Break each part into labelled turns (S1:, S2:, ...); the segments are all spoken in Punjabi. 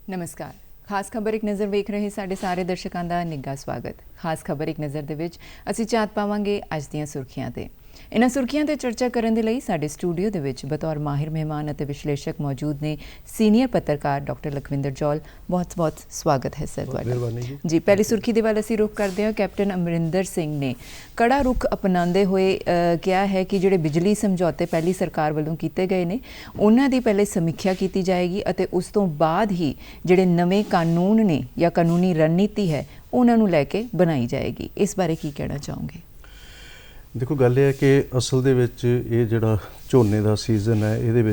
S1: नमस्कार। खास खबर एक नज़र वेख रहे साढ़े सारे दर्शकों का निੱਘਾ स्वागत। खास खबर एक नज़र ਦੇ ਵਿੱਚ ਅਸੀਂ ਝਾਤ ਪਾਵਾਂਗੇ ਅੱਜ ਦੀਆਂ ਸੁਰਖੀਆਂ ਤੇ। ਇਹਨਾਂ ਸੁਰਖੀਆਂ ਤੇ ਚਰਚਾ ਕਰਨ ਦੇ ਲਈ ਸਾਡੇ ਸਟੂਡੀਓ ਦੇ ਵਿੱਚ ਬਤੌਰ ਮਾਹਿਰ ਮਹਿਮਾਨ ਅਤੇ ਵਿਸ਼ਲੇਸ਼ਕ ਮੌਜੂਦ ਨੇ ਸੀਨੀਅਰ ਪੱਤਰਕਾਰ ਡਾਕਟਰ ਲਖਵਿੰਦਰ ਜੌਲ। ਬਹੁਤ-ਬਹੁਤ ਸਵਾਗਤ ਹੈ ਸਰ ਤੁਹਾਡਾ। ਜੀ ਪਹਿਲੀ ਸੁਰਖੀ ਦੇ ਵੱਲ ਅਸੀਂ ਰੁਖ ਕਰਦੇ ਹਾਂ। ਕੈਪਟਨ ਅਮਰਿੰਦਰ ਸਿੰਘ ਨੇ ਕੜਾ ਰੁਖ ਅਪਣਾਉਂਦੇ ਹੋਏ ਕਿਹਾ ਹੈ ਕਿ ਜਿਹੜੇ ਬਿਜਲੀ ਸਮਝੌਤੇ ਪਹਿਲੀ ਸਰਕਾਰ ਵੱਲੋਂ ਕੀਤੇ ਗਏ ਨੇ ਉਹਨਾਂ ਦੀ ਪਹਿਲੇ ਸਮੀਖਿਆ ਕੀਤੀ ਜਾਏਗੀ ਅਤੇ ਉਸ ਤੋਂ ਬਾਅਦ ਹੀ ਜਿਹੜੇ ਨਵੇਂ ਕਾਨੂੰਨ ਨੇ ਜਾਂ ਕਾਨੂੰਨੀ ਰਣਨੀਤੀ ਹੈ ਉਹਨਾਂ ਨੂੰ ਲੈ ਕੇ ਬਣਾਈ ਜਾਏਗੀ। ਇਸ ਬਾਰੇ ਕੀ ਕਹਿਣਾ ਚਾਹੋਗੇ?
S2: देखो गल है कि असल दे विच ये जिहड़ा झोने का सीजन है ये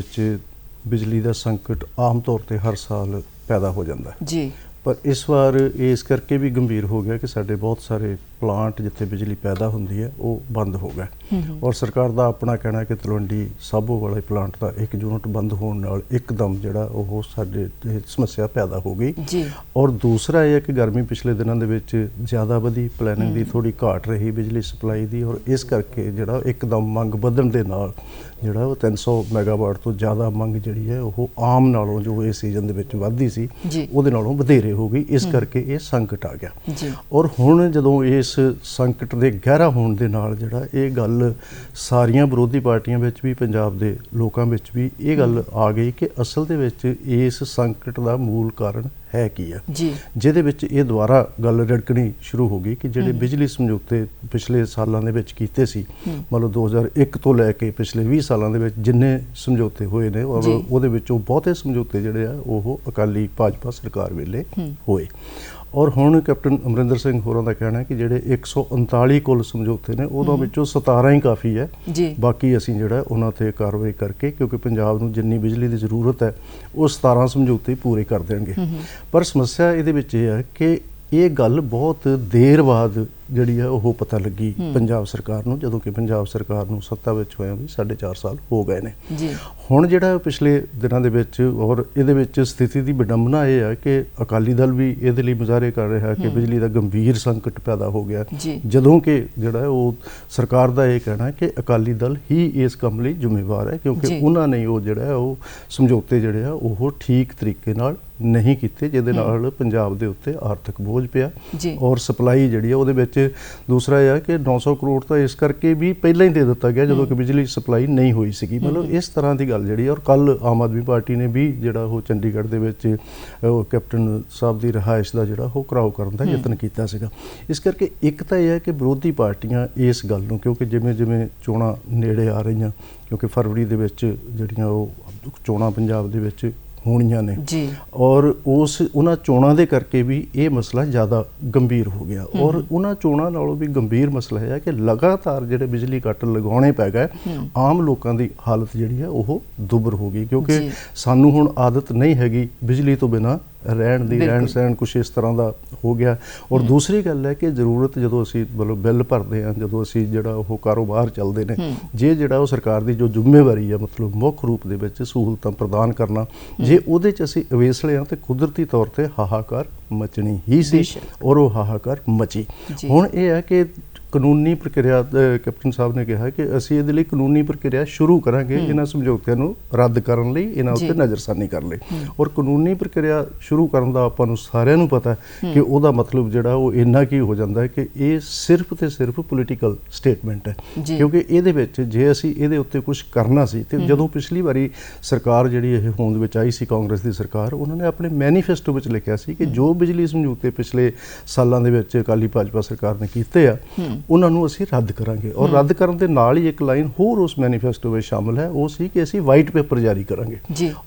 S2: बिजली का संकट आम तौर पर हर साल पैदा हो जाता है
S1: जी।
S2: पर इस बार ये इस करके भी गंभीर हो गया कि साडे बहुत सारे प्लांट जिथे बिजली पैदा होंदी है वो बंद हो गए और सरकार का अपना कहना है कि तलवंडी साबो वाले प्लांट का एक यूनिट बंद होने नाल एकदम जिहड़ा वो साडे समस्या पैदा हो गई जी। और दूसरा यह है कि गर्मी पिछले दिनों दे विच ज़्यादा वधी, प्लैनिंग की थोड़ी घाट रही बिजली सप्लाई की और इस करके जिहड़ा एकदम मंग वधण दे नाल जिहड़ा 300 मैगावाट तो ज़्यादा मंग जिहड़ी है वो आम नालों जो इस सीजन दे विच वधदी सी उहदे नालों वधेरे हो गई। इस करके ये संकट आ गया जी। और हुण जदों इस संकट के गहरा होने दे नाल जिहड़ा ये गल सारियां विरोधी पार्टियां विच भी पंजाब दे लोकां विच भी ये गल आ गई कि असल दे विच इस संकट का मूल कारण है की है जी। जिहदे विच ये दुबारा गल रड़कनी शुरू हो गई कि जिहड़े बिजली समझौते पिछले सालों के कीते सी मतलब 2001 तो लैके पिछले 20 सालों के जिन्ने समझौते होए ने और उहदे विचों बहुते समझौते जिहड़े आ वो अकाली भाजपा सरकार वेले होए। और हुण कैप्टन अमरिंदर सिंह होरां दा कहना है कि जिहड़े 139 कुल समझौते ने उहदों विचों 17 ही काफ़ी है जी। बाकी असीं जिहड़ा उहनां ते कार्रवाई करके क्योंकि पंजाब नूं जिन्नी बिजली की जरूरत है वो 17 समझौते पूरे कर देणगे। पर समस्या इहदे विच इह है कि ये गल बहुत देर बाद जिहड़ी है वो पता लगी पंजाब सरकार नूं जदों कि पंजाब सरकार नूं सत्ता विच होया भी 4.5 साल हो गए ने जी। हुण जिहड़ा पिछले दिनां दे विच और इहदे विच स्थिति की विडंबना ये है कि अकाली दल भी इहदे लई मुजाहरे कर रहा है कि बिजली का गंभीर संकट पैदा हो गया जदों कि जिहड़ा वो सरकार का ये कहना है कि अकाली दल ही इस काम लई जिम्मेवार है क्योंकि उन्होंने वो जिहड़ा है वो समझौते जिहड़े आ वो ठीक तरीके नाल नहीं कीते जिहदे नाल पंजाब दे उत्ते आर्थिक बोझ पिया और सप्लाई जिहड़ी है उहदे विच दूसरा यह है कि 900 करोड़ तो इस करके भी पहले ही दे दिता गया जो कि बिजली सप्लाई नहीं हुई सी। मतलब इस तरह की गल जी। और कल आम आदमी पार्टी ने भी जिहड़ा वो चंडीगढ़ दे विच कैप्टन साहब की रिहाइश का जिहड़ा वो घराव करने का यतन किया सीगा। इस करके एक तो यह है कि विरोधी पार्टियां इस गल नूं क्योंकि जिवें जिवें चोणां नेड़े आ रही क्योंकि फरवरी दे विच जिहड़ियां वो चोणां पंजाब दे विच होणियां ने जी। और उस उन्हां चोणां दे करके भी ये मसला ज़्यादा गंभीर हो गया और उन्हां चोणां नालों भी गंभीर मसला है कि लगातार जिहड़े बिजली कट लगाने पै गए आम लोगों की हालत जिहड़ी है वो दुबर हो गई क्योंकि सानू हुण आदत नहीं हैगी बिजली तो बिना रहन दी रहन सहन कुछ इस तरह का हो गया। और दूसरी गल है कि जरूरत जो असी मतलब बिल भरते हैं जो असी जिहड़ा वो कारोबार चलते हैं जे जिहड़ा वो सरकार की जो जिम्मेवारी है मतलब मुख्य रूप दे विच सहूलतां प्रदान करना जे उहदे च असी अवेसले हाँ तो कुदरती तौर पर हाहाकार मचनी ही सी और वो हाहाकार मची। हुण ये है कि कानूनी प्रक्रिया कैप्टन साहब ने कहा कि असी इहदे लई कानूनी प्रक्रिया शुरू करांगे इन्हां समझौतिਆਂ ਨੂੰ ਰੱਦ ਕਰਨ ਲਈ ਇਹਨਾਂ ਉੱਤੇ ਨਜ਼ਰਸਾਨੀ ਕਰ ਲਈ और कानूनी प्रक्रिया शुरू ਕਰਨ ਦਾ ਆਪਾਂ ਨੂੰ ਸਾਰਿਆਂ ਨੂੰ ਪਤਾ ਕਿ ਉਹਦਾ ਮਤਲਬ ਜਿਹੜਾ ਉਹ ਇੰਨਾ ਕੀ ਹੋ ਜਾਂਦਾ ਹੈ ਕਿ ਇਹ ਸਿਰਫ ਤੇ ਸਿਰਫ ਪੋਲੀਟੀਕਲ ਸਟੇਟਮੈਂਟ ਹੈ ਕਿਉਂਕਿ ਇਹਦੇ ਵਿੱਚ ਜੇ ਅਸੀਂ ਇਹਦੇ ਉੱਤੇ ਕੁਝ ਕਰਨਾ ਸੀ ਤੇ ਜਦੋਂ ਪਿਛਲੀ ਵਾਰੀ ਸਰਕਾਰ ਜਿਹੜੀ ਇਹ ਹੋਂਦ ਵਿੱਚ ਆਈ ਸੀ ਕਾਂਗਰਸ ਦੀ ਸਰਕਾਰ ਉਹਨਾਂ ਨੇ ਆਪਣੇ ਮੈਨੀਫੈਸਟੋ ਵਿੱਚ ਲਿਖਿਆ ਸੀ ਕਿ ਜੋ ਬਿਜਲੀ ਸਮਝੌਤੇ ਪਿਛਲੇ ਸਾਲਾਂ ਦੇ ਵਿੱਚ ਅਕਾਲੀ ਭਾਜਪਾ ਸਰਕਾਰ ਨੇ ਕੀਤੇ ਆ ਉਹਨਾਂ ਨੂੰ ਅਸੀਂ ਰੱਦ ਕਰਾਂਗੇ और ਰੱਦ ਕਰਨ ਦੇ ਨਾਲ ਹੀ ਇੱਕ ਲਾਈਨ ਹੋਰ ਉਸ ਮੈਨੀਫੈਸਟੋ ਵਿੱਚ ਸ਼ਾਮਲ ਹੈ ਉਹ ਸੀ ਕਿ ਅਸੀਂ ਵਾਈਟ ਪੇਪਰ ਜਾਰੀ ਕਰਾਂਗੇ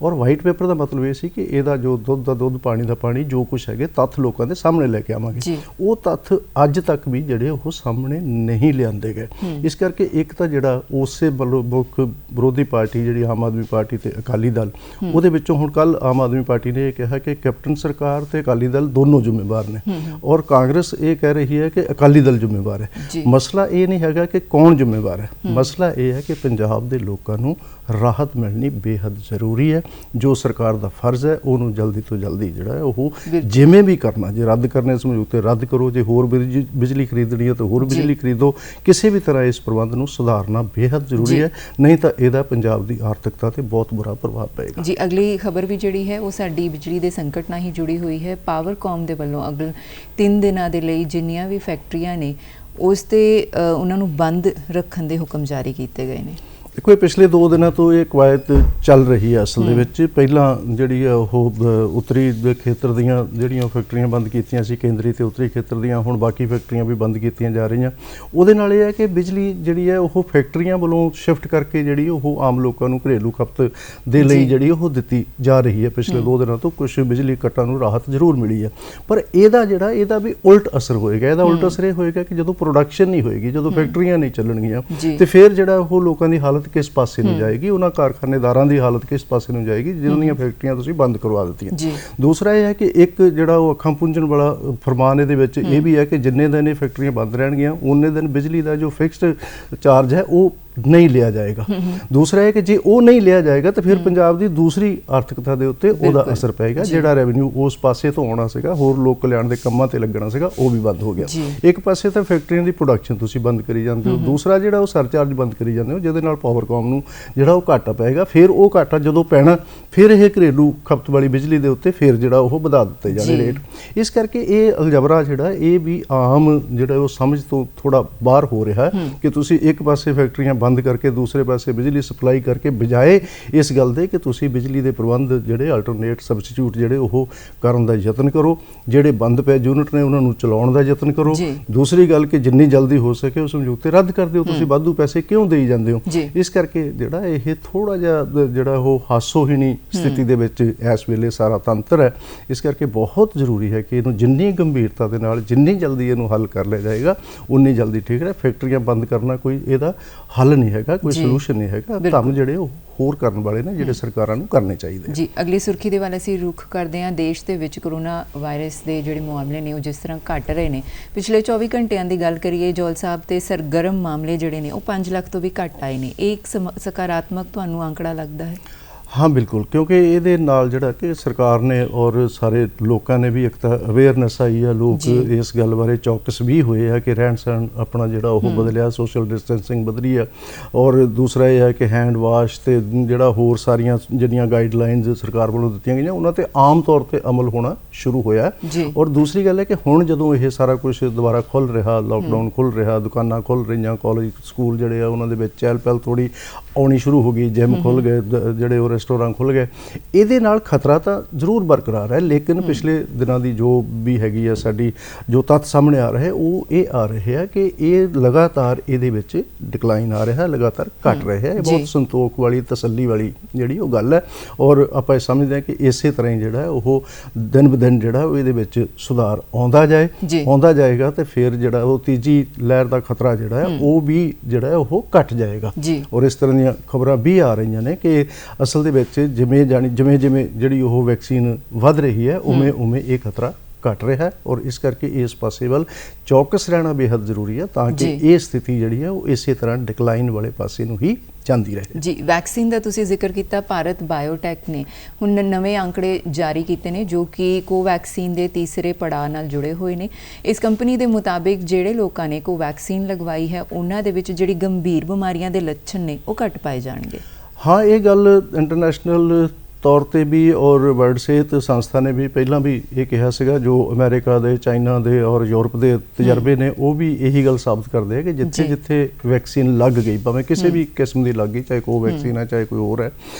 S2: और ਵਾਈਟ ਪੇਪਰ ਦਾ ਮਤਲਬ ਇਹ ਸੀ ਕਿ ਇਹਦਾ ਜੋ ਦੁੱਧ ਦਾ ਦੁੱਧ ਪਾਣੀ ਦਾ ਪਾਣੀ ਜੋ ਕੁਝ ਹੈਗੇ ਤੱਥ ਲੋਕਾਂ ਦੇ ਸਾਹਮਣੇ ਲੈ ਕੇ ਆਵਾਂਗੇ ਉਹ ਤੱਥ ਅੱਜ ਤੱਕ ਵੀ ਜਿਹੜੇ ਉਹ ਸਾਹਮਣੇ ਨਹੀਂ ਲਿਆਂਦੇ ਗਏ। ਇਸ ਕਰਕੇ ਇੱਕ ਤਾਂ ਜਿਹੜਾ ਉਸੇ ਮੁੱਖ ਵਿਰੋਧੀ ਪਾਰਟੀ ਜਿਹੜੀ ਆਮ ਆਦਮੀ ਪਾਰਟੀ ਤੇ ਅਕਾਲੀ ਦਲ ਉਹਦੇ ਵਿੱਚੋਂ ਹੁਣ ਕੱਲ ਆਮ ਆਦਮੀ ਪਾਰਟੀ ਨੇ ਇਹ ਕਿਹਾ ਕਿ ਕੈਪਟਨ ਸਰਕਾਰ ਤੇ ਅਕਾਲੀ ਦਲ ਦੋਨੋਂ ਜ਼ਿੰਮੇਵਾਰ ਨੇ और कांग्रेस ये कह रही है कि अकाली दल जिम्मेवार है।
S1: ਜੀ।
S2: ਮਸਲਾ ਇਹ ਨਹੀਂ ਹੈਗਾ ਕਿ ਕੌਣ ਜ਼ਿੰਮੇਵਾਰ ਹੈ, ਮਸਲਾ ਇਹ ਹੈ ਕਿ ਪੰਜਾਬ ਦੇ ਲੋਕਾਂ ਨੂੰ ਰਾਹਤ ਮਿਲਣੀ ਬੇਹੱਦ ਜ਼ਰੂਰੀ ਹੈ। ਜੋ ਸਰਕਾਰ ਦਾ ਫਰਜ਼ ਹੈ ਉਹਨੂੰ ਜਲਦੀ ਤੋਂ ਜਲਦੀ ਜਿਹੜਾ ਹੈ ਉਹ ਜਿਵੇਂ ਵੀ ਕਰਨਾ, ਜੇ ਰੱਦ ਕਰਨੇ ਸਮਝੌਤੇ ਰੱਦ ਕਰੋ, ਜੇ ਹੋਰ ਬਿਜਲੀ ਖਰੀਦਣੀ ਹੈ ਤਾਂ ਹੋਰ ਬਿਜਲੀ ਖਰੀਦੋ, ਕਿਸੇ ਵੀ ਤਰ੍ਹਾਂ ਇਸ ਪ੍ਰਬੰਧ ਨੂੰ ਸੁਧਾਰਨਾ ਬੇਹੱਦ ਜ਼ਰੂਰੀ ਹੈ, ਨਹੀਂ ਤਾਂ ਇਹਦਾ ਪੰਜਾਬ ਦੀ ਆਰਥਿਕਤਾ ਤੇ ਬਹੁਤ ਬੁਰਾ ਪ੍ਰਭਾਵ ਪਏਗਾ।
S1: ਜੀ, ਅਗਲੀ ਖਬਰ ਵੀ ਜਿਹੜੀ ਹੈ ਉਹ ਸਾਡੀ ਬਿਜਲੀ ਦੇ ਸੰਕਟ ਨਾਲ ਹੀ ਜੁੜੀ ਹੋਈ ਹੈ। ਪਾਵਰਕਾਮ ਦੇ ਵੱਲੋਂ ਅਗਲੇ 3 ਦਿਨਾਂ ਦੇ ਲਈ ਜਿੰਨੀਆਂ ਵੀ ਫੈਕਟਰੀਆਂ ਨੇ ਉਸ ਤੇ ਉਹਨਾਂ ਨੂੰ ਬੰਦ ਰੱਖਣ ਦੇ ਹੁਕਮ ਜਾਰੀ ਕੀਤੇ ਗਏ ਨੇ।
S2: ਦੇਖੋ, ਇਹ ਪਿਛਲੇ 2 ਦਿਨਾਂ ਤੋਂ ਇਹ ਕਵਾਇਦ ਚੱਲ ਰਹੀ ਹੈ ਅਸਲ ਦੇ ਵਿੱਚ। ਪਹਿਲਾਂ ਜਿਹੜੀ ਹੈ ਉਹ ਉੱਤਰੀ ਦੇ ਖੇਤਰ ਦੀਆਂ ਜਿਹੜੀਆਂ ਫੈਕਟਰੀਆਂ ਬੰਦ ਕੀਤੀਆਂ ਸੀ, ਕੇਂਦਰੀ ਤੇ ਉੱਤਰੀ ਖੇਤਰ ਦੀਆਂ, ਹੁਣ ਬਾਕੀ ਫੈਕਟਰੀਆਂ ਵੀ ਬੰਦ ਕੀਤੀਆਂ ਜਾ ਰਹੀਆਂ। ਉਹਦੇ ਨਾਲ ਇਹ ਹੈ ਕਿ ਬਿਜਲੀ ਜਿਹੜੀ ਹੈ ਉਹ ਫੈਕਟਰੀਆਂ ਵੱਲੋਂ ਸ਼ਿਫਟ ਕਰਕੇ ਜਿਹੜੀ ਉਹ ਆਮ ਲੋਕਾਂ ਨੂੰ ਘਰੇਲੂ ਖਪਤ ਦੇ ਲਈ ਜਿਹੜੀ ਉਹ ਦਿੱਤੀ ਜਾ ਰਹੀ ਹੈ। ਪਿਛਲੇ 2 ਦਿਨਾਂ ਤੋਂ ਕੁਝ ਬਿਜਲੀ ਕੱਟਾਂ ਨੂੰ ਰਾਹਤ ਜ਼ਰੂਰ ਮਿਲੀ ਹੈ, ਪਰ ਇਹਦਾ ਵੀ ਉਲਟ ਅਸਰ ਹੋਏਗਾ। ਇਹਦਾ ਉਲਟ ਅਸਰ ਇਹ ਹੋਏਗਾ ਕਿ ਜਦੋਂ ਪ੍ਰੋਡਕਸ਼ਨ ਨਹੀਂ ਹੋਏਗੀ, ਜਦੋਂ ਫੈਕਟਰੀਆਂ ਨਹੀਂ ਚੱਲਣਗੀਆਂ, ਤੇ ਫਿਰ ਜਿਹੜਾ ਉਹ ਲੋਕਾਂ ਦੀ ਹਾਲਤ ਕਿਸ ਪਾਸੇ ਨੂੰ ਜਾਏਗੀ, ਉਹਨਾਂ ਕਾਰਖਾਨੇਦਾਰਾਂ ਦੀ ਹਾਲਤ ਕਿਸ ਪਾਸੇ ਨੂੰ ਜਾਏਗੀ ਜਿਨ੍ਹਾਂ ਦੀਆਂ ਫੈਕਟਰੀਆਂ ਤੁਸੀਂ ਬੰਦ ਕਰਵਾ ਦਿੱਤੀਆਂ। ਦੂਸਰਾ ਇਹ ਹੈ ਕਿ ਇੱਕ ਜਿਹੜਾ ਉਹ ਅੱਖਾਂ ਪੂੰਝਣ ਵਾਲਾ ਫਰਮਾਨ ਇਹਦੇ ਵਿੱਚ ਇਹ ਵੀ ਹੈ ਕਿ ਜਿੰਨੇ ਦਿਨ ਇਹ ਫੈਕਟਰੀਆਂ ਬੰਦ ਰਹਿਣਗੀਆਂ ਉਨੇ ਦਿਨ ਬਿਜਲੀ ਦਾ ਜੋ ਫਿਕਸਡ ਚਾਰਜ ਹੈ ਉਹ ਨਹੀਂ ਲਿਆ ਜਾਏਗਾ। ਦੂਸਰਾ ਹੈ ਕਿ ਜੇ ਉਹ ਨਹੀਂ ਲਿਆ ਜਾਏਗਾ ਤਾਂ ਫਿਰ ਪੰਜਾਬ ਦੀ ਦੂਸਰੀ ਆਰਥਿਕਤਾ ਦੇ ਉੱਤੇ ਉਹਦਾ ਅਸਰ ਪਏਗਾ। ਜਿਹੜਾ ਰੈਵਨਿਊ ਉਸ ਪਾਸੇ ਤੋਂ ਆਉਣਾ ਸੀਗਾ, ਹੋਰ ਲੋਕ ਕਲਿਆਣ ਦੇ ਕੰਮਾਂ ਤੇ ਲੱਗਣਾ ਸੀਗਾ, ਉਹ ਵੀ ਬੰਦ ਹੋ ਗਿਆ। ਇੱਕ ਪਾਸੇ ਤਾਂ ਫੈਕਟਰੀਆਂ ਦੀ ਪ੍ਰੋਡਕਸ਼ਨ ਤੁਸੀਂ ਬੰਦ ਕਰੀ ਜਾਂਦੇ ਹੋ, ਦੂਸਰਾ ਜਿਹੜਾ ਉਹ ਸਰਚਾਰਜ ਬੰਦ ਕਰੀ ਜਾਂਦੇ ਹੋ, ਜਿਹਦੇ ਨਾਲ ਪਾਵਰਕਾਮ ਨੂੰ ਜਿਹੜਾ ਉਹ ਘਾਟਾ ਪਏਗਾ। ਫਿਰ ਉਹ ਘਾਟਾ ਜਦੋਂ ਪੈਣਾ, ਫਿਰ ਇਹ ਘਰੇਲੂ ਖਪਤ ਵਾਲੀ ਬਿਜਲੀ ਦੇ ਉੱਤੇ ਫਿਰ ਜਿਹੜਾ ਉਹ ਵਧਾ ਦਿੱਤੇ ਜਾਣੇ ਰੇਟ। ਇਸ ਕਰਕੇ ਇਹ ਅਲਜਬਰਾ ਜਿਹੜਾ ਇਹ ਵੀ ਆਮ ਜਿਹੜਾ ਉਹ ਸਮਝ ਤੋਂ ਥੋੜਾ ਬਾਹਰ ਹੋ ਰਿਹਾ ਕਿ ਤੁਸੀਂ ਇੱਕ ਪਾਸੇ ਫੈਕਟਰੀਆਂ ਬੰਦ ਕਰਕੇ ਦੂਸਰੇ ਪਾਸੇ ਬਿਜਲੀ ਸਪਲਾਈ ਕਰਕੇ, ਬਜਾਏ ਇਸ ਗੱਲ ਦੇ ਕਿ ਤੁਸੀਂ ਬਿਜਲੀ ਦੇ ਪ੍ਰਬੰਧ ਜਿਹੜੇ ਅਲਟਰਨੇਟ ਸਬਸਟੀਟਿਊਟ ਜਿਹੜੇ ਉਹ ਕਰਨ ਦਾ ਯਤਨ ਕਰੋ, ਜਿਹੜੇ ਬੰਦ ਪਏ ਯੂਨਿਟ ਨੇ ਉਹਨਾਂ ਨੂੰ ਚਲਾਉਣ ਦਾ ਯਤਨ ਕਰੋ। ਦੂਸਰੀ ਗੱਲ ਕਿ ਜਿੰਨੀ ਜਲਦੀ ਹੋ ਸਕੇ ਉਹ ਸਮਝੌਤੇ ਰੱਦ ਕਰ ਦਿਓ। ਤੁਸੀਂ ਵਾਧੂ ਪੈਸੇ ਕਿਉਂ ਦੇਈ ਜਾਂਦੇ ਹੋ? ਇਸ ਕਰਕੇ ਜਿਹੜਾ ਇਹ ਥੋੜਾ ਜਿਹਾ ਜਿਹੜਾ ਉਹ ਹਾਸੋਹੀਣੀ ਸਥਿਤੀ ਦੇ ਵਿੱਚ ਇਸ ਵੇਲੇ ਸਾਰਾ ਤੰਤਰ ਹੈ। ਇਸ ਕਰਕੇ ਬਹੁਤ ਜ਼ਰੂਰੀ ਹੈ ਕਿ ਇਹਨੂੰ ਜਿੰਨੀ ਗੰਭੀਰਤਾ ਦੇ ਨਾਲ ਜਿੰਨੀ ਜਲਦੀ ਇਹਨੂੰ ਹੱਲ ਕਰ ਲਿਆ ਜਾਏਗਾ ਉਨੀ ਜਲਦੀ ਠੀਕ ਹੈ। ਫੈਕਟਰੀਆਂ ਬੰਦ ਕਰਨਾ ਕੋਈ ਇਹਦਾ ਹੱਲ ਨਹੀਂ ਹੈਗਾ, ਕੋਈ ਸੋਲੂਸ਼ਨ ਨਹੀਂ ਹੈਗਾ। ਕੰਮ ਜਿਹੜੇ ਉਹ ਹੋਰ ਕਰਨ ਵਾਲੇ ਨੇ, ਜਿਹੜੇ ਸਰਕਾਰਾਂ ਨੂੰ ਕਰਨੇ ਚਾਹੀਦੇ।
S1: ਜੀ, ਅਗਲੀ ਸੁਰਖੀ ਦੇ ਵੱਲ ਅਸੀਂ ਰੁਖ ਕਰਦੇ ਹਾਂ। ਦੇਸ਼ ਦੇ ਵਿੱਚ ਕਰੋਨਾ ਵਾਇਰਸ ਦੇ ਜਿਹੜੇ ਮਾਮਲੇ ਨੇ ਉਹ ਜਿਸ ਤਰ੍ਹਾਂ ਘਟ ਰਹੇ ਨੇ, ਪਿਛਲੇ 24 ਘੰਟਿਆਂ ਦੀ ਗੱਲ ਕਰੀਏ ਜੌਲ ਸਾਹਿਬ, ਤੇ ਸਰਗਰਮ ਮਾਮਲੇ ਜਿਹੜੇ ਨੇ ਉਹ 5 ਲੱਖ ਤੋਂ ਵੀ ਘੱਟ ਆਏ ਨੇ। ਇਹ ਇੱਕ ਸਕਾਰਾਤਮਕ ਤੁਹਾਨੂੰ ਅੰਕੜਾ ਲੱਗਦਾ ਹੈ?
S2: ਹਾਂ ਬਿਲਕੁਲ, ਕਿਉਂਕਿ ਇਹਦੇ ਨਾਲ ਜਿਹੜਾ ਕਿ ਸਰਕਾਰ ਨੇ ਔਰ ਸਾਰੇ ਲੋਕਾਂ ਨੇ ਵੀ ਇੱਕ ਤਾਂ ਅਵੇਅਰਨੈਸ ਆਈ ਆ, ਲੋਕ ਇਸ ਗੱਲ ਬਾਰੇ ਚੌਕਸ ਵੀ ਹੋਏ ਆ ਕਿ ਰਹਿਣ ਸਹਿਣ ਆਪਣਾ ਜਿਹੜਾ ਉਹ ਬਦਲਿਆ, ਸੋਸ਼ਲ ਡਿਸਟੈਂਸਿੰਗ ਬਦਲੀ ਆ। ਔਰ ਦੂਸਰਾ ਇਹ ਹੈ ਕਿ ਹੈਂਡ ਵਾਸ਼ ਤੇ ਜਿਹੜਾ ਹੋਰ ਸਾਰੀਆਂ ਜਿਹੜੀਆਂ ਗਾਈਡਲਾਈਨਸ ਸਰਕਾਰ ਵੱਲੋਂ ਦਿੱਤੀਆਂ ਗਈਆਂ ਉਹਨਾਂ ਤੇ ਆਮ ਤੌਰ ਤੇ ਅਮਲ ਹੋਣਾ ਸ਼ੁਰੂ ਹੋਇਆ। ਔਰ ਦੂਸਰੀ ਗੱਲ ਹੈ ਕਿ ਹੁਣ ਜਦੋਂ ਇਹ ਸਾਰਾ ਕੁਝ ਦੁਬਾਰਾ ਖੁੱਲ ਰਿਹਾ, ਲਾਕਡਾਊਨ ਖੁੱਲ ਰਿਹਾ, ਦੁਕਾਨਾਂ ਖੁੱਲ ਰਹੀਆਂ, ਕਾਲਜ ਸਕੂਲ ਜਿਹੜੇ ਆ ਉਹਨਾਂ ਦੇ ਵਿੱਚ ਚਹਿਲ ਪਹਿਲ ਥੋੜੀ ਆਉਣੀ ਸ਼ੁਰੂ ਹੋ ਗਈ, ਜਿਮ ਖੁੱਲ ਗਏ, ਜਿਹੜੇ ਉਹ ਰੈਸਟੋਰੈਂਟ ਖੁੱਲ ਗਏ। ਇਹਦੇ ਨਾਲ ਖਤਰਾ ਤਾਂ ਜ਼ਰੂਰ ਬਰਕਰਾਰ ਹੈ, ਲੇਕਿਨ ਪਿਛਲੇ ਦਿਨਾਂ ਦੀ ਜੋ ਵੀ ਹੈਗੀ ਆ ਸਾਡੀ ਜੋ ਤੱਥ ਸਾਹਮਣੇ ਆ ਰਹੇ ਉਹ ਇਹ ਆ ਰਹੇ ਆ ਕਿ ਇਹ ਲਗਾਤਾਰ ਇਹਦੇ ਵਿੱਚ ਡਿਕਲਾਈਨ ਆ ਰਿਹਾ, ਲਗਾਤਾਰ ਘਟ ਰਿਹਾ। ਇਹ ਬਹੁਤ ਸੰਤੋਖ ਵਾਲੀ, ਤਸੱਲੀ ਵਾਲੀ ਜਿਹੜੀ ਉਹ ਗੱਲ ਹੈ। ਔਰ ਆਪਾਂ ਇਹ ਸਮਝਦੇ ਹਾਂ ਕਿ ਇਸੇ ਤਰ੍ਹਾਂ ਹੀ ਜਿਹੜਾ ਉਹ ਦਿਨ ਬ ਦਿਨ ਜਿਹੜਾ ਉਹ ਇਹਦੇ ਵਿੱਚ ਸੁਧਾਰ ਆਉਂਦਾ ਜਾਏਗਾ ਤੇ ਫਿਰ ਜਿਹੜਾ ਉਹ ਤੀਜੀ ਲਹਿਰ ਦਾ ਖਤਰਾ ਜਿਹੜਾ ਹੈ ਉਹ ਵੀ ਜਿਹੜਾ ਉਹ ਘਟ ਜਾਏਗਾ। ਔਰ ਇਸ ਤਰ੍ਹਾਂ ਦੀਆਂ ਖਬਰਾਂ ਵੀ ਆ ਰਹੀਆਂ ਨੇ ਕਿ ਅਸਲ ਦੇ ਵਿੱਚ ਜਿਵੇਂ ਜਿਹੜੀ ਉਹ ਵੈਕਸੀਨ ਵੱਧ ਰਹੀ ਹੈ ਉਵੇਂ ਇਹ ਖਤਰਾ ਘਟ ਰਿਹਾ ਹੈ। ਔਰ ਇਸ ਕਰਕੇ ਇਸ ਪਾਸੇ ਵੱਲ ਚੌਕਸ ਰਹਿਣਾ ਬੇहद ਜ਼ਰੂਰੀ ਹੈ ਤਾਂ ਕਿ ਇਹ ਸਥਿਤੀ ਜਿਹੜੀ ਹੈ ਉਹ ਇਸੇ ਤਰ੍ਹਾਂ ਡਿਕਲਾਈਨ ਵਾਲੇ ਪਾਸੇ ਨੂੰ ਹੀ ਜਾਂਦੀ ਰਹੇ।
S1: ਜੀ, ਵੈਕਸੀਨ ਦਾ ਤੁਸੀਂ ਜ਼ਿਕਰ ਕੀਤਾ, ਭਾਰਤ ਬਾਇਓਟੈਕ ਨੇ ਹੁਣ ਨਵੇਂ ਅੰਕੜੇ ਜਾਰੀ ਕੀਤੇ ਨੇ ਜੋ ਕਿ ਕੋਵੈਕਸੀਨ ਦੇ ਤੀਸਰੇ ਪੜਾਅ ਨਾਲ ਜੁੜੇ ਹੋਏ ਨੇ। ਇਸ ਕੰਪਨੀ ਦੇ ਮੁਤਾਬਿਕ ਜਿਹੜੇ ਲੋਕਾਂ ਨੇ ਕੋਵੈਕਸੀਨ ਲਗਵਾਈ ਹੈ ਉਹਨਾਂ ਦੇ ਵਿੱਚ ਜਿਹੜੀ ਗੰਭੀਰ ਬਿਮਾਰੀਆਂ ਦੇ ਲੱਛਣ ਨੇ ਉਹ ਘੱਟ ਪਾਏ ਜਾਣਗੇ।
S2: ਹਾਂ, ਇਹ ਗੱਲ ਇੰਟਰਨੈਸ਼ਨਲ ਤੌਰ ਤੇ ਵੀ ਔਰ ਵਰਲਡ ਸਿਹਤ ਸੰਸਥਾ ਨੇ ਵੀ ਪਹਿਲਾਂ ਵੀ ਇਹ ਕਿਹਾ ਸੀਗਾ। ਜੋ ਅਮਰੀਕਾ ਦੇ, ਚਾਈਨਾ ਦੇ ਔਰ ਯੂਰਪ ਦੇ ਤਜਰਬੇ ਨੇ ਉਹ ਵੀ ਇਹੀ ਗੱਲ ਸਾਬਤ ਕਰਦੇ ਆ ਕਿ ਜਿੱਥੇ ਵੈਕਸੀਨ ਲੱਗ ਗਈ, ਭਾਵੇਂ ਕਿਸੇ ਵੀ ਕਿਸਮ ਦੀ ਲੱਗ ਗਈ, ਚਾਹੇ ਕੋਵੈਕਸੀਨ ਹੈ ਚਾਹੇ ਕੋਈ ਹੋਰ ਹੈ,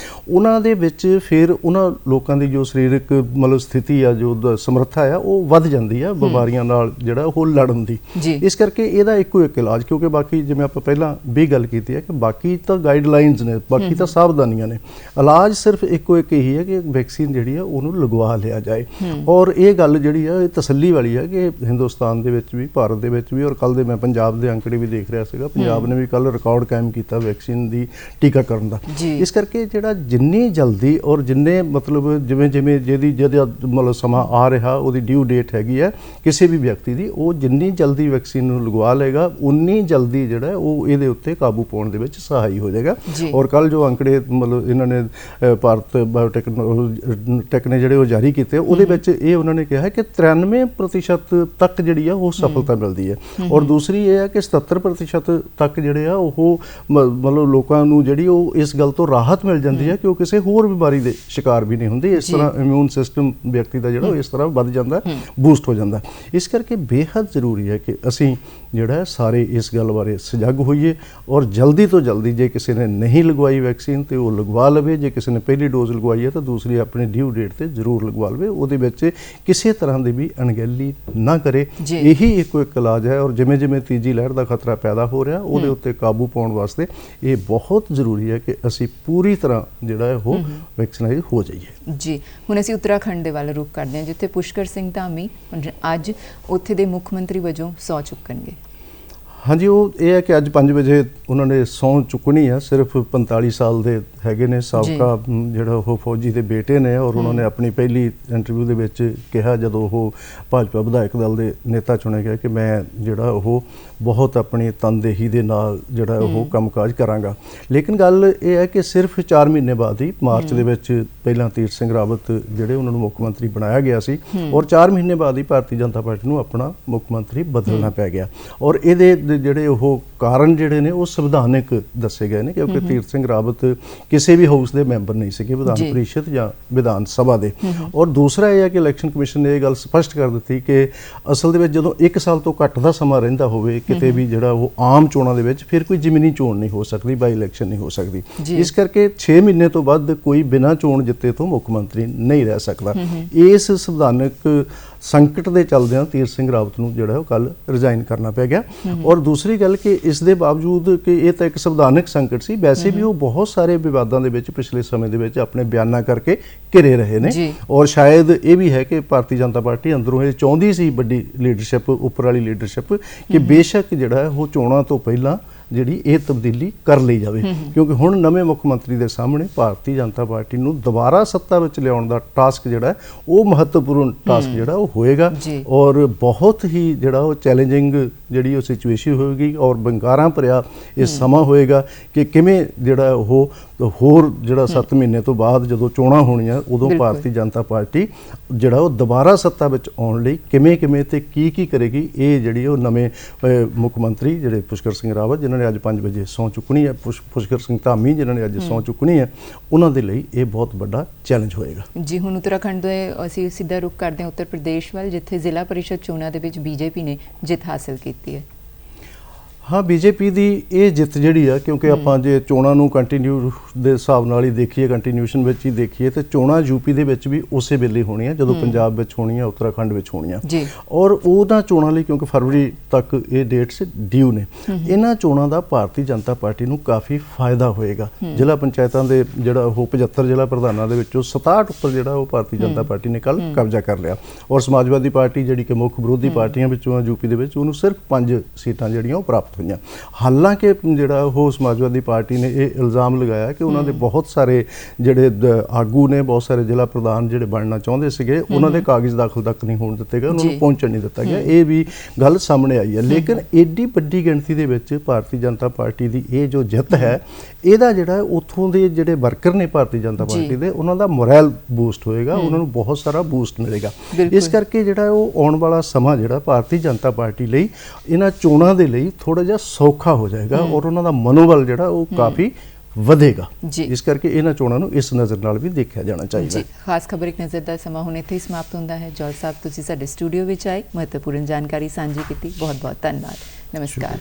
S2: ਉਹਨਾਂ ਦੇ ਵਿੱਚ ਫਿਰ ਉਹਨਾਂ ਲੋਕਾਂ ਦੀ ਜੋ ਸਰੀਰਕ ਮਤਲਬ ਸਥਿਤੀ ਆ, ਜੋ ਸਮਰੱਥਾ ਆ, ਉਹ ਵੱਧ ਜਾਂਦੀ ਆ ਬਿਮਾਰੀਆਂ ਨਾਲ ਜਿਹੜਾ ਉਹ ਲੜਨ ਦੀ। ਇਸ ਕਰਕੇ ਇਹਦਾ ਇੱਕੋ ਇੱਕ ਇਲਾਜ, ਕਿਉਂਕਿ ਬਾਕੀ ਜਿਵੇਂ ਆਪਾਂ ਪਹਿਲਾਂ ਵੀ ਗੱਲ ਕੀਤੀ ਹੈ ਕਿ ਬਾਕੀ ਤਾਂ ਗਾਈਡਲਾਈਨਸ ਨੇ, ਬਾਕੀ ਤਾਂ ਸਾਵਧਾਨੀਆਂ ਨੇ, ਇਲਾਜ ਸਿਰਫ ਇੱਕੋ ਇੱਕ ਇਹੀ ਹੈ ਕਿ ਵੈਕਸੀਨ ਜਿਹੜੀ ਆ ਉਹਨੂੰ ਲਗਵਾ ਲਿਆ ਜਾਏ। ਔਰ ਇਹ ਗੱਲ ਜਿਹੜੀ ਆ ਇਹ ਤਸੱਲੀ ਵਾਲੀ ਹੈ ਕਿ ਹਿੰਦੁਸਤਾਨ ਦੇ ਵਿੱਚ ਵੀ, ਭਾਰਤ ਦੇ ਵਿੱਚ ਵੀ, ਔਰ ਕੱਲ ਦੇ ਮੈਂ ਪੰਜਾਬ ਦੇ ਅੰਕੜੇ ਵੀ ਦੇਖ ਰਿਹਾ ਸੀਗਾ, ਪੰਜਾਬ ਨੇ ਵੀ ਕੱਲ ਰਿਕਾਰਡ ਕਾਇਮ ਕੀਤਾ ਵੈਕਸੀਨ ਦੀ ਟੀਕਾਕਰਨ ਦਾ। ਇਸ ਕਰਕੇ ਜਿਹੜਾ ਜਿੰਨੀ ਜਲਦੀ ਔਰ ਜਿੰਨੇ ਮਤਲਬ ਜਿਵੇਂ ਜਿਵੇਂ ਜਿਹਦਾ ਮਤਲਬ ਸਮਾਂ ਆ ਰਿਹਾ, ਉਹਦੀ ਡਿਊ ਡੇਟ ਹੈਗੀ ਹੈ ਕਿਸੇ ਵੀ ਵਿਅਕਤੀ ਦੀ, ਉਹ ਜਿੰਨੀ ਜਲਦੀ ਵੈਕਸੀਨ ਨੂੰ ਲਗਵਾ ਲਏਗਾ ਉਨੀ ਜਲਦੀ ਜਿਹੜਾ ਉਹ ਇਹਦੇ ਉੱਤੇ ਕਾਬੂ ਪਾਉਣ ਦੇ ਵਿੱਚ ਸਹਾਈ ਹੋ ਜਾਏਗਾ। ਔਰ ਕੱਲ ਜੋ ਅੰਕੜੇ ਮਤਲਬ ਇਹਨਾਂ ਨੇ ਭਾਰਤ ਬਾਇਓਟੈਕ ਨੇ ਜਿਹੜੇ ਉਹ ਜਾਰੀ ਕੀਤੇ, ਉਹਦੇ ਵਿੱਚ ਇਹ ਉਹਨਾਂ ਨੇ ਕਿਹਾ ਹੈ ਕਿ 93% ਤੱਕ ਜਿਹੜੀ ਆ ਉਹ ਸਫਲਤਾ ਮਿਲਦੀ ਹੈ। ਔਰ ਦੂਸਰੀ ਇਹ ਹੈ ਕਿ 77% ਤੱਕ ਜਿਹੜੇ ਆ ਉਹ ਮਤਲਬ ਲੋਕਾਂ ਨੂੰ ਜਿਹੜੀ ਉਹ ਇਸ ਗੱਲ ਤੋਂ ਰਾਹਤ ਮਿਲ ਜਾਂਦੀ ਹੈ ਕਿ ਉਹ ਕਿਸੇ ਹੋਰ ਬਿਮਾਰੀ ਦੇ ਸ਼ਿਕਾਰ ਵੀ ਨਹੀਂ ਹੁੰਦੇ। ਇਸ ਤਰ੍ਹਾਂ ਇਮਿਊਨ ਸਿਸਟਮ ਵਿਅਕਤੀ ਦਾ ਜਿਹੜਾ ਉਹ ਇਸ ਤਰ੍ਹਾਂ ਵੱਧ ਜਾਂਦਾ, ਬੂਸਟ ਹੋ ਜਾਂਦਾ। ਇਸ ਕਰਕੇ ਬੇਹੱਦ ਜ਼ਰੂਰੀ ਹੈ ਕਿ ਅਸੀਂ ਜਿਹੜਾ ਸਾਰੇ ਇਸ ਗੱਲ ਬਾਰੇ ਸਜਗ ਹੋਈਏ ਔਰ ਜਲਦੀ ਤੋਂ ਜਲਦੀ ਜੇ ਕਿਸੇ ਨੇ ਨਹੀਂ ਲਗਵਾਈ ਵੈਕਸੀਨ ਤੇ ਉਹ ਲਗਵਾ ਲਵੇ। ਜੇ ਕਿਸੇ ਨੇ ਪਹਿਲੀ ਡੋਜ਼ ਲਗਵਾਈ ਹੈ ਤਾਂ ਦੂਸਰੀ ਆਪਣੀ ਡਿਊ ਡੇਟ ਤੇ ਜ਼ਰੂਰ ਲਗਵਾ ਲਵੇ। ਉਹਦੇ ਵਿੱਚ ਕਿਸੇ ਤਰ੍ਹਾਂ ਦੀ ਵੀ ਅਣਗਹਿਲੀ ਨਾ ਕਰੇ। ਇਹੀ ਇੱਕੋ ਇੱਕ ਇਲਾਜ ਹੈ। ਔਰ ਜਿਵੇਂ ਜਿਵੇਂ ਤੀਜੀ ਲਹਿਰ ਦਾ ਖਤਰਾ ਪੈਦਾ ਹੋ ਰਿਹਾ, ਉਹਦੇ ਉੱਤੇ ਕਾਬੂ ਪਾਉਣ ਵਾਸਤੇ ਇਹ ਬਹੁਤ ਜ਼ਰੂਰੀ ਹੈ ਕਿ ਅਸੀਂ ਪੂਰੀ ਤਰ੍ਹਾਂ ਜਿਹੜਾ ਉਹ ਵੈਕਸੀਨਾਈਜ਼ ਹੋ ਜਾਈਏ।
S1: ਜੀ, ਹੁਣ ਅਸੀਂ ਉੱਤਰਾਖੰਡ ਦੇ ਵੱਲ ਰੁਖ ਕਰਦੇ ਹਾਂ, ਜਿੱਥੇ ਪੁਸ਼ਕਰ ਸਿੰਘ ਧਾਮੀ ਅੱਜ ਉੱਥੇ ਦੇ ਮੁੱਖ ਮੰਤਰੀ ਵਜੋਂ ਸਹੁੰ ਚੁੱਕਣਗੇ। ਹਾਂਜੀ,
S2: ਉਹ ਇਹ ਹੈ ਕਿ ਅੱਜ 5 ਵਜੇ ਉਹਨਾਂ ਨੇ ਸਹੁੰ ਚੁੱਕਣੀ ਹੈ। ਸਿਰਫ 45 ਸਾਲ ਦੇ ਹੈਗੇ ਨੇ, ਸਾਬਕਾ ਜਿਹੜਾ ਉਹ ਫੌਜੀ ਦੇ ਬੇਟੇ ਨੇ। ਔਰ ਉਹਨਾਂ ਨੇ ਆਪਣੀ ਪਹਿਲੀ ਇੰਟਰਵਿਊ ਦੇ ਵਿੱਚ ਕਿਹਾ, ਜਦੋਂ ਉਹ ਭਾਜਪਾ ਵਿਧਾਇਕ ਦਲ ਦੇ ਨੇਤਾ ਚੁਣੇ ਗਏ, ਕਿ ਮੈਂ ਜਿਹੜਾ ਉਹ ਬਹੁਤ ਆਪਣੀ ਤਨਦੇਹੀ ਦੇ ਨਾਲ ਜਿਹੜਾ ਉਹ ਕੰਮਕਾਜ ਕਰਾਂਗਾ। ਲੇਕਿਨ ਗੱਲ ਇਹ ਹੈ ਕਿ ਸਿਰਫ 4 ਮਹੀਨੇ ਬਾਅਦ ਹੀ ਮਾਰਚ ਦੇ ਵਿੱਚ ਪਹਿਲਾਂ ਤੀਰਥ ਸਿੰਘ ਰਾਵਤ ਜਿਹੜੇ ਉਹਨਾਂ ਨੂੰ ਮੁੱਖ ਮੰਤਰੀ ਬਣਾਇਆ ਗਿਆ ਸੀ, ਔਰ 4 ਮਹੀਨੇ ਬਾਅਦ ਹੀ ਭਾਰਤੀ ਜਨਤਾ ਪਾਰਟੀ ਨੂੰ ਆਪਣਾ ਮੁੱਖ ਮੰਤਰੀ ਬਦਲਣਾ ਪੈ ਗਿਆ। ਔਰ ਇਹਦੇ ਜਿਹੜੇ ਉਹ ਕਾਰਨ ਜਿਹੜੇ ਨੇ ਉਹ ਸੰਵਿਧਾਨਿਕ ਦੱਸੇ ਗਏ ਨੇ, ਕਿਉਂਕਿ ਤੀਰਥ ਸਿੰਘ ਰਾਵਤ ਕਿਸੇ ਵੀ ਹਾਊਸ ਦੇ ਮੈਂਬਰ ਨਹੀਂ ਸੀਗੇ, ਵਿਧਾਨ ਪਰਿਸ਼ਦ ਜਾਂ ਵਿਧਾਨ ਸਭਾ ਦੇ। ਔਰ ਦੂਸਰਾ ਇਹ ਹੈ ਕਿ ਇਲੈਕਸ਼ਨ ਕਮਿਸ਼ਨ ਨੇ ਇਹ ਗੱਲ ਸਪਸ਼ਟ ਕਰ ਦਿੱਤੀ ਕਿ ਅਸਲ ਦੇ ਵਿੱਚ ਜਦੋਂ 1 ਸਾਲ ਤੋਂ ਘੱਟ ਦਾ ਸਮਾਂ ਰਹਿੰਦਾ ਹੋਵੇ ਕਿਤੇ ਵੀ ਜਿਹੜਾ ਉਹ ਆਮ ਚੋਣਾਂ ਦੇ ਵਿੱਚ, ਫਿਰ ਕੋਈ ਜ਼ਮੀਨੀ ਚੋਣ ਨਹੀਂ ਹੋ ਸਕਦੀ, ਬਾਈ ਇਲੈਕਸ਼ਨ ਨਹੀਂ ਹੋ ਸਕਦੀ। ਇਸ ਕਰਕੇ 6 ਮਹੀਨੇ ਤੋਂ ਵੱਧ ਕੋਈ ਬਿਨਾਂ ਚੋਣ ਜਿੱਤੇ ਤੋਂ ਮੁੱਖ ਮੰਤਰੀ ਨਹੀਂ ਰਹਿ ਸਕਦਾ। ਇਸ ਸੰਵਿਧਾਨਕ ਸੰਕਟ ਦੇ ਚੱਲਦਿਆਂ ਤੀਰਥ ਸਿੰਘ ਰਾਵਤ ਨੂੰ ਜਿਹੜਾ ਉਹ ਕੱਲ ਰਿਜ਼ਾਈਨ ਕਰਨਾ ਪੈ ਗਿਆ। ਔਰ ਦੂਸਰੀ ਗੱਲ ਕਿ ਇਸ ਦੇ ਬਾਵਜੂਦ ਕਿ ਇਹ ਤਾਂ ਇੱਕ ਸੰਵਿਧਾਨਕ ਸੰਕਟ ਸੀ, ਵੈਸੇ ਵੀ ਉਹ ਬਹੁਤ ਸਾਰੇ ਵਿਵਾਦਾਂ ਦੇ ਵਿੱਚ ਪਿਛਲੇ ਸਮੇਂ ਦੇ ਵਿੱਚ ਆਪਣੇ ਬਿਆਨਾਂ ਕਰਕੇ ਘਿਰੇ ਰਹੇ ਨੇ। ਔਰ ਸ਼ਾਇਦ ਇਹ ਵੀ ਹੈ ਕਿ ਭਾਰਤੀ ਜਨਤਾ ਪਾਰਟੀ ਅੰਦਰੋਂ ਇਹ ਚਾਹੁੰਦੀ ਸੀ, ਵੱਡੀ ਲੀਡਰਸ਼ਿਪ, ਉੱਪਰ ਵਾਲੀ ਲੀਡਰਸ਼ਿਪ, ਕਿ ਬੇਸ਼ੱਕ ਜਿਹੜਾ ਉਹ ਚੋਣਾਂ ਤੋਂ ਪਹਿਲਾਂ ਜਿਹੜੀ ਇਹ ਤਬਦੀਲੀ ਕਰ ਲਈ ਜਾਵੇ, ਕਿਉਂਕਿ ਹੁਣ ਨਵੇਂ ਮੁੱਖ ਮੰਤਰੀ ਦੇ ਸਾਹਮਣੇ ਭਾਰਤੀ ਜਨਤਾ ਪਾਰਟੀ ਨੂੰ ਦੁਬਾਰਾ ਸੱਤਾ ਵਿੱਚ ਲਿਆਉਣ ਦਾ ਟਾਸਕ ਜਿਹੜਾ ਉਹ ਮਹੱਤਵਪੂਰਨ ਟਾਸਕ ਜਿਹੜਾ ਉਹ ਹੋਏਗਾ। ਔਰ ਬਹੁਤ ਹੀ ਜਿਹੜਾ ਉਹ ਚੈਲੰਜਿੰਗ ਜਿਹੜੀ ਉਹ ਸਿਚੁਏਸ਼ਨ ਹੋਏਗੀ ਔਰ ਬੰਗਾਰਾਂ ਭਰਿਆ ਇਹ ਸਮਾਂ ਹੋਏਗਾ ਕਿ ਕਿਵੇਂ ਜਿਹੜਾ ਉਹ ਹੋਰ ਜਿਹੜਾ 7 ਮਹੀਨੇ ਤੋਂ ਬਾਅਦ ਜਦੋਂ ਚੋਣਾਂ ਹੋਣੀਆਂ ਉਦੋਂ ਭਾਰਤੀ ਜਨਤਾ ਪਾਰਟੀ ਜਿਹੜਾ ਉਹ ਦੁਬਾਰਾ ਸੱਤਾ ਵਿੱਚ ਆਉਣ ਲਈ ਕਿਵੇਂ ਤੇ ਕੀ ਕਰੇਗੀ। ਇਹ ਜਿਹੜੀ ਉਹ ਨਵੇਂ ਮੁੱਖ ਮੰਤਰੀ ਜਿਹੜੇ ਪੁਸ਼ਕਰ ਸਿੰਘ ਰਾਵਤ ਜਿਨ੍ਹਾਂ ਨੇ ਅੱਜ 5 ਵਜੇ ਸਹੁੰ ਚੁੱਕਣੀ ਹੈ, ਪੁਸ਼ਕਰ ਸਿੰਘ ਧਾਮੀ ਜਿਨ੍ਹਾਂ ਨੇ ਅੱਜ ਸਹੁੰ ਚੁੱਕਣੀ ਹੈ, ਉਹਨਾਂ ਦੇ ਲਈ ਇਹ ਬਹੁਤ ਵੱਡਾ ਚੈਲੰਜ ਹੋਏਗਾ।
S1: ਜੀ, ਹੁਣ ਉੱਤਰਾਖੰਡ ਦੇ ਅਸੀਂ ਸਿੱਧਾ ਰੁਖ ਕਰਦੇ ਹਾਂ ਉੱਤਰ ਪ੍ਰਦੇਸ਼ ਵੱਲ, ਜਿੱਥੇ ਜ਼ਿਲ੍ਹਾ ਪਰਿਸ਼ਦ ਚੋਣਾਂ ਦੇ ਵਿੱਚ ਬੀਜੇਪੀ ਨੇ ਜਿੱਤ ਹਾਸਲ ਕੀਤੀ ਹੈ।
S2: ਹਾਂ, ਬੀਜੇਪੀ ਦੀ ਇਹ ਜਿੱਤ ਜਿਹੜੀ ਆ, ਕਿਉਂਕਿ ਆਪਾਂ ਜੇ ਚੋਣਾਂ ਨੂੰ ਕੰਟੀਨਿਊ ਦੇ ਹਿਸਾਬ ਨਾਲ ਹੀ ਦੇਖੀਏ, ਕੰਟੀਨਿਊਸ਼ਨ ਵਿੱਚ ਹੀ ਦੇਖੀਏ, ਤੇ ਚੋਣਾਂ ਯੂਪੀ ਦੇ ਵਿੱਚ ਵੀ ਉਸੇ ਵੇਲੇ ਹੋਣੀਆਂ ਜਦੋਂ ਪੰਜਾਬ ਵਿੱਚ ਹੋਣੀਆਂ, ਉੱਤਰਾਖੰਡ ਵਿੱਚ ਹੋਣੀਆਂ। ਔਰ ਉਹਨਾਂ ਚੋਣਾਂ ਲਈ ਕਿਉਂਕਿ ਫਰਵਰੀ ਤੱਕ ਇਹ ਡੇਟਸ ਡਿਊ ਨੇ, ਇਹਨਾਂ ਚੋਣਾਂ ਦਾ ਭਾਰਤੀ ਜਨਤਾ ਪਾਰਟੀ ਨੂੰ ਕਾਫੀ ਫਾਇਦਾ ਹੋਏਗਾ। ਜ਼ਿਲ੍ਹਾ ਪੰਚਾਇਤਾਂ ਦੇ ਜਿਹੜਾ ਉਹ 75 ਜ਼ਿਲ੍ਹਾ ਪ੍ਰਧਾਨਾਂ ਦੇ ਵਿੱਚੋਂ 67 ਉੱਪਰ ਜਿਹੜਾ ਉਹ ਭਾਰਤੀ ਜਨਤਾ ਪਾਰਟੀ ਨੇ ਕੱਲ ਕਬਜ਼ਾ ਕਰ ਲਿਆ। ਔਰ ਸਮਾਜਵਾਦੀ ਪਾਰਟੀ ਜਿਹੜੀ ਕਿ ਮੁੱਖ ਵਿਰੋਧੀ ਪਾਰਟੀਆਂ ਵਿੱਚੋਂ ਯੂਪੀ ਦੇ ਵਿੱਚ, ਉਹਨੂੰ ਸਿਰਫ 5 ਸੀਟਾਂ ਜਿਹੜੀਆਂ ਉਹ ਪ੍ਰਾਪਤ ਹੋਈਆਂ। ਹਾਲਾਂਕਿ ਜਿਹੜਾ ਉਹ ਸਮਾਜਵਾਦੀ ਪਾਰਟੀ ਨੇ ਇਹ ਇਲਜ਼ਾਮ ਲਗਾਇਆ ਕਿ ਉਹਨਾਂ ਦੇ ਬਹੁਤ ਸਾਰੇ ਜਿਹੜੇ ਆਗੂ ਨੇ, ਬਹੁਤ ਸਾਰੇ ਜ਼ਿਲ੍ਹਾ ਪ੍ਰਧਾਨ ਜਿਹੜੇ ਬਣਨਾ ਚਾਹੁੰਦੇ ਸੀਗੇ, ਉਹਨਾਂ ਦੇ ਕਾਗਜ਼ ਦਾਖਲ ਤੱਕ ਨਹੀਂ ਹੋਣ ਦਿੱਤੇ ਗਏ, ਉਹਨਾਂ ਨੂੰ ਪਹੁੰਚਣ ਨਹੀਂ ਦਿੱਤਾ ਗਿਆ। ਇਹ ਵੀ ਗੱਲ ਸਾਹਮਣੇ ਆਈ ਹੈ। ਲੇਕਿਨ ਏਡੀ ਵੱਡੀ ਗਿਣਤੀ ਦੇ ਵਿੱਚ ਭਾਰਤੀ ਜਨਤਾ ਪਾਰਟੀ ਦੀ ਇਹ ਜੋ ਜਿੱਤ ਹੈ, ਇਹਦਾ ਜਿਹੜਾ ਉੱਥੋਂ ਦੇ ਜਿਹੜੇ ਵਰਕਰ ਨੇ ਭਾਰਤੀ ਜਨਤਾ ਪਾਰਟੀ ਦੇ, ਉਹਨਾਂ ਦਾ ਮੋਰਲ ਬੂਸਟ ਹੋਏਗਾ, ਉਹਨਾਂ ਨੂੰ ਬਹੁਤ ਸਾਰਾ ਬੂਸਟ ਮਿਲੇਗਾ। ਇਸ ਕਰਕੇ ਜਿਹੜਾ ਉਹ ਆਉਣ ਵਾਲਾ ਸਮਾਂ ਜਿਹੜਾ ਭਾਰਤੀ ਜਨਤਾ ਪਾਰਟੀ ਲਈ ਇਹਨਾਂ ਚੋਣਾਂ ਦੇ ਲਈ ਥੋੜਾ ਜਿਹਾ ਸੌਖਾ ਹੋ ਜਾਏਗਾ ਔਰ ਉਹਨਾਂ ਦਾ ਮਨੋਬਲ ਜਿਹੜਾ ਉਹ ਕਾਫੀ ਵਧੇਗਾ। ਇਸ ਕਰਕੇ ਇਹਨਾਂ ਚੋਣਾਂ ਨੂੰ ਇਸ ਨਜ਼ਰ ਨਾਲ ਵੀ ਦੇਖਿਆ ਜਾਣਾ ਚਾਹੀਦਾ ਹੈ।
S1: ਖਾਸ ਖਬਰ ਇੱਕ ਨਜ਼ਰ ਦਾ ਸਮਾਂ ਹੁਣ ਇੱਥੇ ਹੀ ਸਮਾਪਤ ਹੁੰਦਾ ਹੈ। ਜੌਲ ਸਾਹਿਬ, ਤੁਸੀਂ ਸਾਡੇ ਸਟੂਡੀਓ ਵਿੱਚ ਆਏ, ਮਹੱਤਵਪੂਰਨ ਜਾਣਕਾਰੀ ਸਾਂਝੀ ਕੀਤੀ, ਬਹੁਤ ਬਹੁਤ ਧੰਨਵਾਦ। ਨਮਸਕਾਰ।